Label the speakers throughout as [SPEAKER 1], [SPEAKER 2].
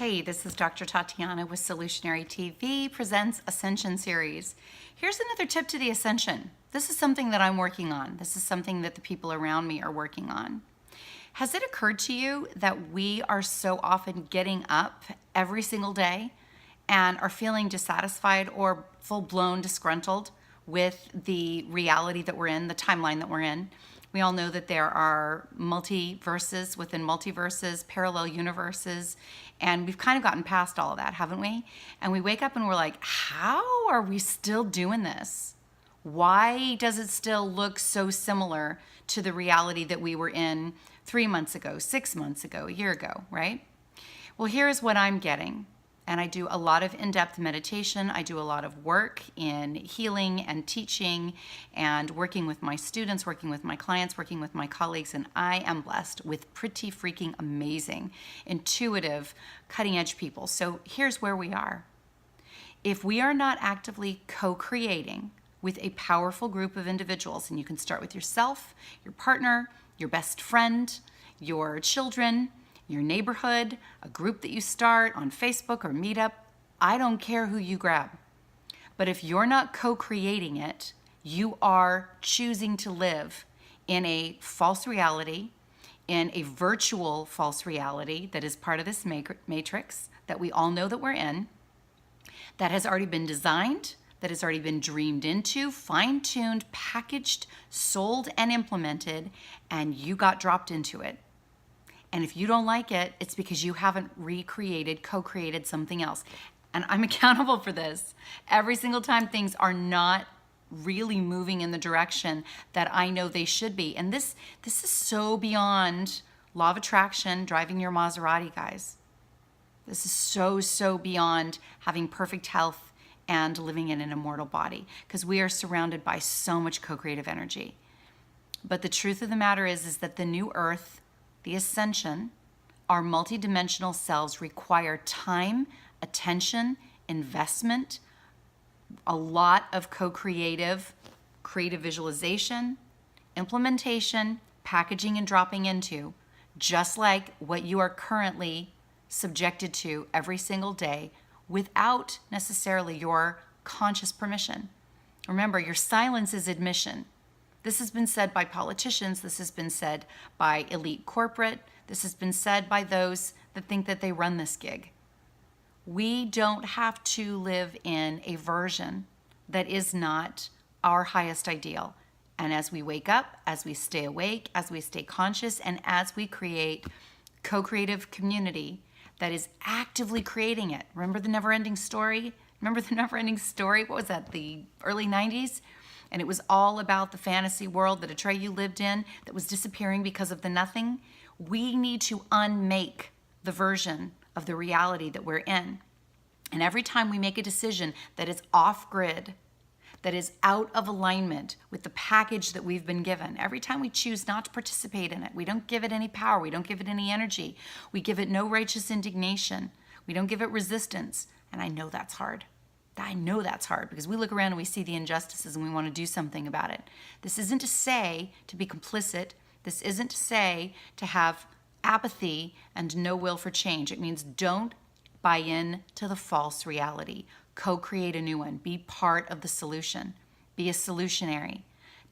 [SPEAKER 1] Hey, this is Dr. Tatiana with Solutionary TV presents Ascension Series. Here's another tip to the Ascension. This is something that I'm working on. This is something that the people around me are working on. Has it occurred to you that we are so often getting up every single day and are feeling dissatisfied or full-blown disgruntled with the reality that we're in, the timeline that we're in? We all know that there are multiverses within multiverses, parallel universes, and we've kind of gotten past all of that, haven't we? And we wake up and we're like, how are we still doing this? Why does it still look so similar to the reality that we were in 3 months ago, 6 months ago, a year ago, right? Well, here's what I'm getting. And I do a lot of in-depth meditation. I do a lot of work in healing and teaching and working with my students, working with my clients, working with my colleagues. And I am blessed with pretty freaking amazing, intuitive, cutting-edge people. So here's where we are. If we are not actively co-creating with a powerful group of individuals, and you can start with yourself, your partner, your best friend, your children, your neighborhood, a group that you start on Facebook or Meetup, I don't care who you grab. But if you're not co-creating it, you are choosing to live in a false reality, in a virtual false reality that is part of this matrix that we all know that we're in, that has already been designed, that has already been dreamed into, fine-tuned, packaged, sold, and implemented, and you got dropped into it. And if you don't like it, it's because you haven't recreated, co-created something else. And I'm accountable for this. Every single time things are not really moving in the direction that I know they should be. And this is so beyond law of attraction, driving your Maserati, guys. This is so beyond having perfect health and living in an immortal body, because we are surrounded by so much co-creative energy. But the truth of the matter is that the new earth, the ascension, our multidimensional selves require time, attention, investment, a lot of creative visualization, implementation, packaging and dropping into, just like what you are currently subjected to every single day without necessarily your conscious permission. Remember, your silence is admission. This has been said by politicians, this has been said by elite corporate, this has been said by those that think that they run this gig. We don't have to live in a version that is not our highest ideal. And as we wake up, as we stay awake, as we stay conscious, and as we create co-creative community that is actively creating it. Remember the never-ending story? Remember the never-ending story? What was that, the early 90s? And it was all about the fantasy world that Atreyu lived in that was disappearing because of the nothing. We need to unmake the version of the reality that we're in. And every time we make a decision that is off-grid, that is out of alignment with the package that we've been given, every time we choose not to participate in it, we don't give it any power, we don't give it any energy, we give it no righteous indignation, we don't give it resistance. And I know that's hard. I know that's hard because we look around and we see the injustices and we want to do something about it. This isn't to say to be complicit. This isn't to say to have apathy and no will for change. It means don't buy in to the false reality. Co-create a new one. Be part of the solution. Be a solutionary.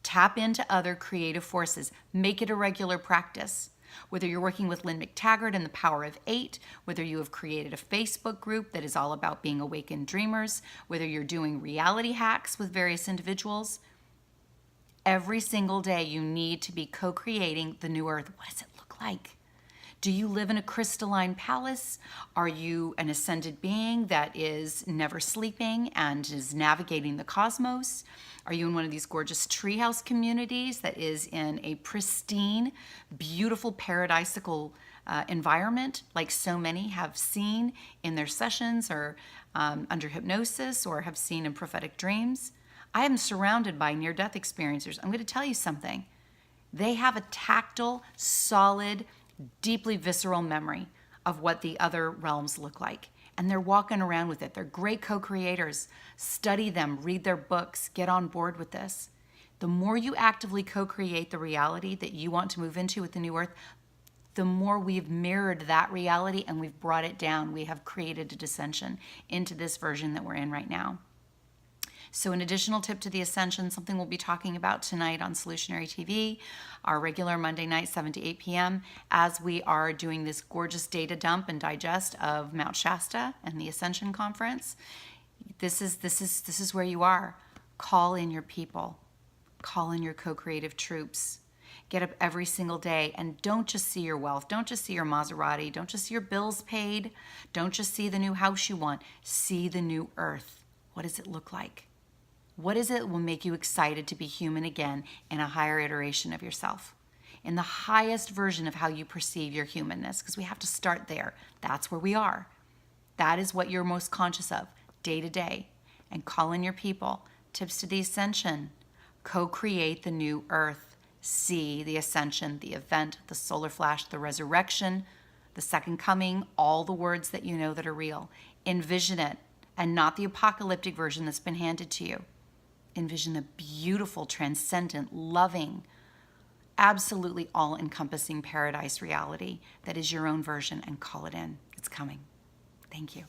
[SPEAKER 1] Tap into other creative forces. Make it a regular practice. Whether you're working with Lynn McTaggart and the Power of 8, whether you have created a Facebook group that is all about being awakened dreamers, whether you're doing reality hacks with various individuals, every single day you need to be co-creating the new earth. What does it look like? Do you live in a crystalline palace? Are you an ascended being that is never sleeping and is navigating the cosmos? Are you in one of these gorgeous treehouse communities that is in a pristine, beautiful, paradisical environment like so many have seen in their sessions or under hypnosis or have seen in prophetic dreams? I am surrounded by near-death experiencers. I'm going to tell you something. They have a tactile, solid, deeply visceral memory of what the other realms look like. And they're walking around with it. They're great co-creators. Study them, read their books, get on board with this. The more you actively co-create the reality that you want to move into with the new earth, the more we've mirrored that reality and we've brought it down, we have created a descension into this version that we're in right now. So an additional tip to the ascension, something we'll be talking about tonight on Solutionary TV, our regular Monday night, 7 to 8 p.m., as we are doing this gorgeous data dump and digest of Mount Shasta and the Ascension Conference. This is where you are. Call in your people. Call in your co-creative troops. Get up every single day and don't just see your wealth. Don't just see your Maserati. Don't just see your bills paid. Don't just see the new house you want. See the new earth. What does it look like? What is it that will make you excited to be human again in a higher iteration of yourself? In the highest version of how you perceive your humanness, because we have to start there. That's where we are. That is what you're most conscious of day to day. And call in your people. Tips to the ascension. Co-create the new earth. See the ascension, the event, the solar flash, the resurrection, the second coming, all the words that you know that are real. Envision it, and not the apocalyptic version that's been handed to you. Envision the beautiful, transcendent, loving, absolutely all-encompassing paradise reality that is your own version, and call it in. It's coming. Thank you.